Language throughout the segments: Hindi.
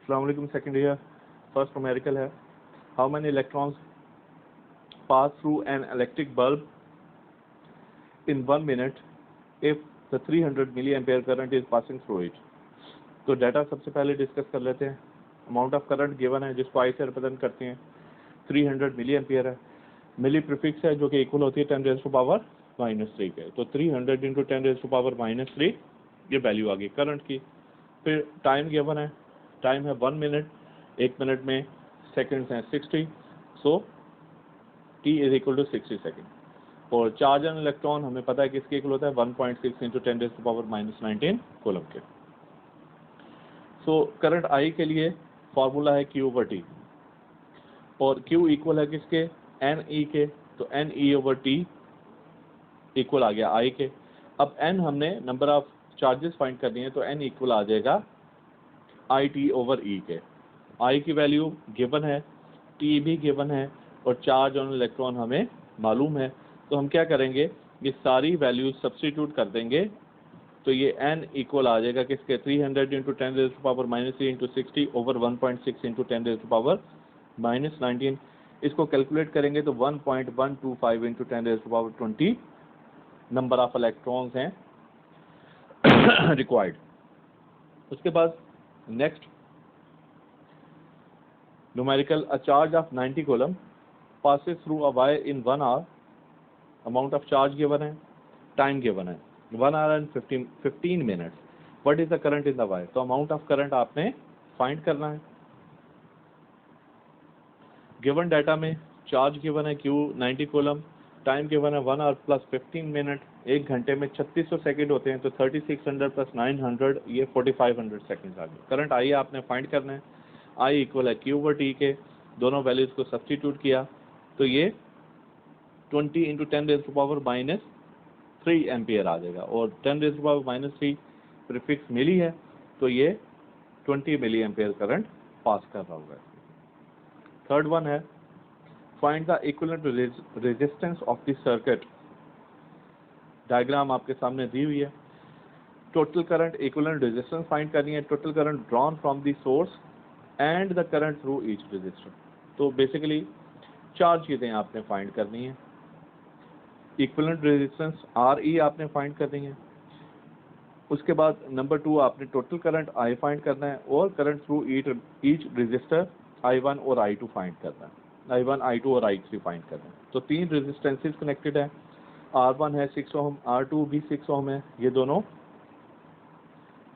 अस्सलाम वालेकुम सेकंड ईयर फर्स्ट न्यूमेरिकल है how many electrons pass through an electric bulb in 1 minute if the 300 milli ampere current is passing through it. तो डाटा सबसे पहले डिस्कस कर लेते हैं। अमाउंट ऑफ करंट गिवन है जिसको आई से रिप्रेजेंट करते हैं, 300 मिली एम्पेयर है, मिली प्रीफिक्स है जो कि इक्वल होती है 10⁻³ के। तो 300 इंटू 10⁻³ ये वैल्यू आ गई करंट की। फिर टाइम गिवन है, टाइम है 1 मिनट, 1 मिनट में सेकंड्स हैं 60, so t is equal to 60 second. और चार्ज एन इलेक्ट्रॉन हमें पता है कि इसके इक्वल होता है 1.6 इंटू 10⁻⁻19 कूलम के। सो करंट I के लिए फॉर्मूला है Q/T और Q इक्वल है किसके, NE के। तो NE/T इक्वल आ गया I के। अब N हमने नंबर ऑफ चार्जेस फाइंड करनी है, तो N इक्वल आ जाएगा IT/E के। I की वैल्यू गिवन है, T भी गिवन है और चार्ज ऑन इलेक्ट्रॉन हमें मालूम है। तो हम क्या करेंगे, ये सारी वैल्यूज सब्स्टिट्यूट कर देंगे। तो ये N इक्वल आ जाएगा किसके, 300 इंटू 10⁻³ इंटू 60 ओवर 1.6 इंटू 10⁻⁻19। इसको कैलकुलेट करेंगे तो 1.125 इंटू 10⁻20 नंबर ऑफ इलेक्ट्रॉन्स हैं रिक्वायर्ड। उसके बाद next numerical, a charge of 90 coulomb passes through a wire in 1 hour, amount of charge given है, time given है 1 hour and 15 minutes, what is the current in the wire। तो amount of current आपने फाइंड करना है। गिवन डाटा में चार्ज गिवन है Q 90 कूलम, टाइम गिवन है 1 hour प्लस 15 मिनट, 1 घंटे में 3600 सेकेंड होते हैं, तो 3600 प्लस 900 ये 4500 सेकेंड आ गए। करंट I आपने फाइंड करना है, I इक्वल है Q/T के, दोनों वैल्यूज को सब्स्टिट्यूट किया तो ये 20 इंटू 10⁻³ एम्पियर आ जाएगा। और 10⁻³ प्रीफिक्स मिली है तो ये 20 मिली एम्पियर करंट पास कर रहा होगा। थर्ड वन है, find the equivalent resistance of the circuit. Diagram आपके सामने दी हुई है। Total current equivalent resistance find करनी है, total current drawn from the source and the current through each resistor. तो बेसिकली 4 चीजें आपने फाइंड करनी है। इक्विवेलेंट रेजिस्टेंस RE आपने फाइंड करनी है। उसके बाद नंबर 2 आपने टोटल करंट I फाइंड करना है और current through each resistor I1 और I2 फाइंड करना है, I1 I2 और I3 फाइंड करना है। तो 3 रेजिस्टेंसेस कनेक्टेड है, R1 है 6 ओम, R2 भी 6 ओम है, ये दोनों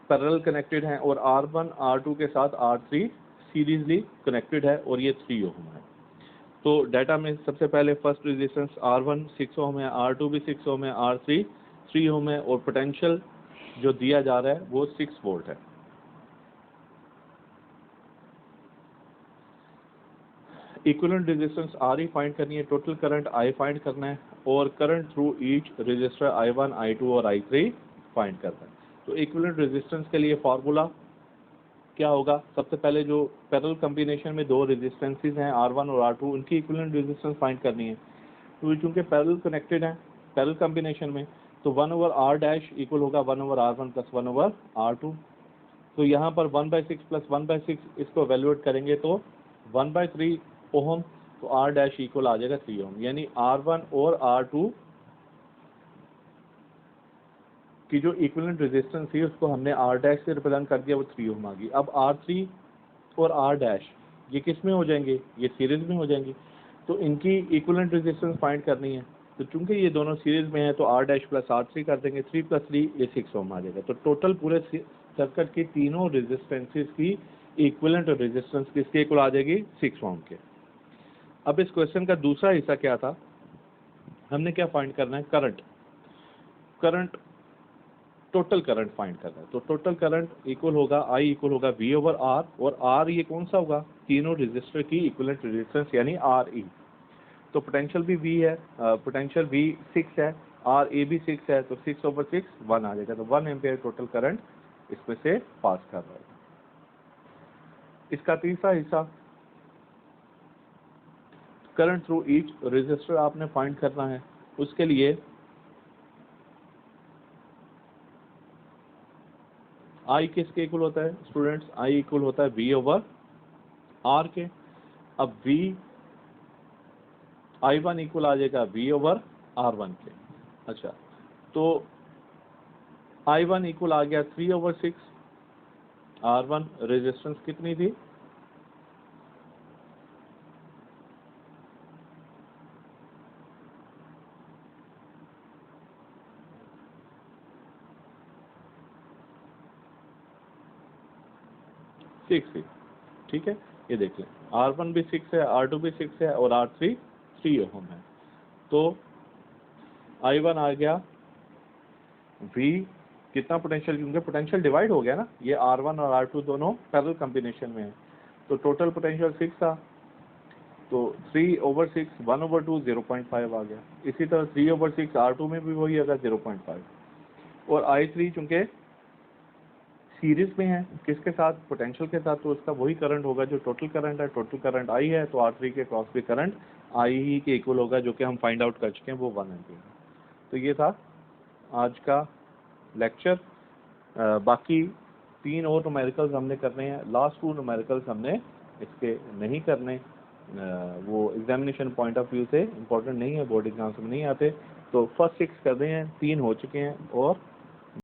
पैरेलल कनेक्टेड हैं और R1 R2 के साथ R3 सीरीजली कनेक्टेड है और ये 3 ओम है। तो डाटा में सबसे पहले फर्स्ट रेजिस्टेंस R1 6 ओम है, R2 भी 6 ओम है, R3 3 ओम है और पोटेंशियल जो दिया जा रहा है वो 6 वोल्ट है। इक्विवेलेंट रेजिस्टेंस RE फाइंड करनी है, टोटल करंट I फाइंड करना है और current through each resistor I1 I2 और I3 फाइंड करना है। तो इक्विवेलेंट रेजिस्टेंस के लिए फार्मूला क्या होगा, सबसे पहले जो पैरेलल कॉम्बिनेशन में 2 रेजिस्टेंसेस हैं R1 और R2, उनकी इक्विवेलेंट रेजिस्टेंस फाइंड करनी है। तो चूंकि पैरेलल कनेक्टेड हैं पैरेलल कॉम्बिनेशन में, तो 1/R' इक्वल होगा 1/R1 प्लस 1/R2। तो यहाँ पर 1/6 प्लस 1/6 इसको वैल्यूएट करेंगे तो 1/3 ओम, तो R' इक्वल आ जाएगा 3 ओम। यानी R1 और R2 की जो इक्विवेलेंट रेजिस्टेंस थी उसको हमने R' से रिप्रेजेंट कर दिया, वो 3 ओम आ गई। अब R3 और R' ये किस में हो जाएंगे, ये सीरीज में हो जाएंगे। तो इनकी इक्विवेलेंट रेजिस्टेंस फाइंड करनी है। तो चूंकि ये दोनों सीरीज में है तो R' प्लस R3 कर देंगे, 3 प्लस 3 ये 6 ओम आ जाएगा। तो टोटल पूरे सर्किट की तीनों रेजिस्टेंसेस की इक्विवेलेंट रेजिस्टेंस किसके इक्वल आ जाएगी, 6 ओम के। अब इस क्वेश्चन का दूसरा हिस्सा क्या था, हमने क्या फाइंड करना है, करंट टोटल करंट फाइंड करना है। तो टोटल करंट इक्वल होगा I इक्वल होगा V/R और R ये कौन सा होगा, तीनों रेजिस्टर की इक्विवेलेंट रेजिस्टेंस यानी RE। तो पोटेंशियल भी V है, पोटेंशियल V 6 है, RE भी 6 है, तो 6/6 1 आ जाएगा। तो 1 एम्पियर टोटल करंट इसमें से पास कर रहा है। इसका तीसरा हिस्सा करंट थ्रू ईच रेजिस्टर आपने फाइंड करना है। उसके लिए आई किसके इक्वल होता है स्टूडेंट्स? आई इक्वल होता है V ओवर R के। अब V I1 इक्वल आ जाएगा V ओवर R1 के। अच्छा, तो I1 इक्वल आ गया 3 ओवर 6, R1 रेजिस्टेंस कितनी थी? सिक्स। ठीक है, ये देख लें, R1 भी 6 है, R2 भी 6 है और R3 3 ओम है। तो I1 आ गया V कितना पोटेंशियल, क्योंकि पोटेंशियल डिवाइड हो गया ना, ये R1 और R2 दोनों पैरेलल कॉम्बिनेशन में है, तो टोटल पोटेंशियल 6 था, तो 3 ओवर 6 1 ओवर 2 0.5 आ गया। इसी तरह 3 ओवर 6 R2 में भी वही आएगा 0.5, और I3 चूंकि सीरीज में है किसके साथ? पोटेंशियल के साथ, तो उसका वही करंट होगा जो टोटल करंट है। टोटल करंट आई है, तो R3 के क्रॉस भी करंट आई ही के इक्वल होगा, जो कि हम फाइंड आउट कर चुके हैं, वो 1 एम्पीयर। तो ये था आज का लेक्चर। बाकी 3 और न्यूमेरिकल्स हमने करने हैं, लास्ट 2 न्यूमेरिकल्स हमने इसके नहीं करने, वो एग्जामिनेशन पॉइंट ऑफ व्यू से इम्पोर्टेंट नहीं है, बोर्ड एग्जाम्स में नहीं आते। तो फर्स्ट 6 कर रहे हैं, 3 हो चुके हैं और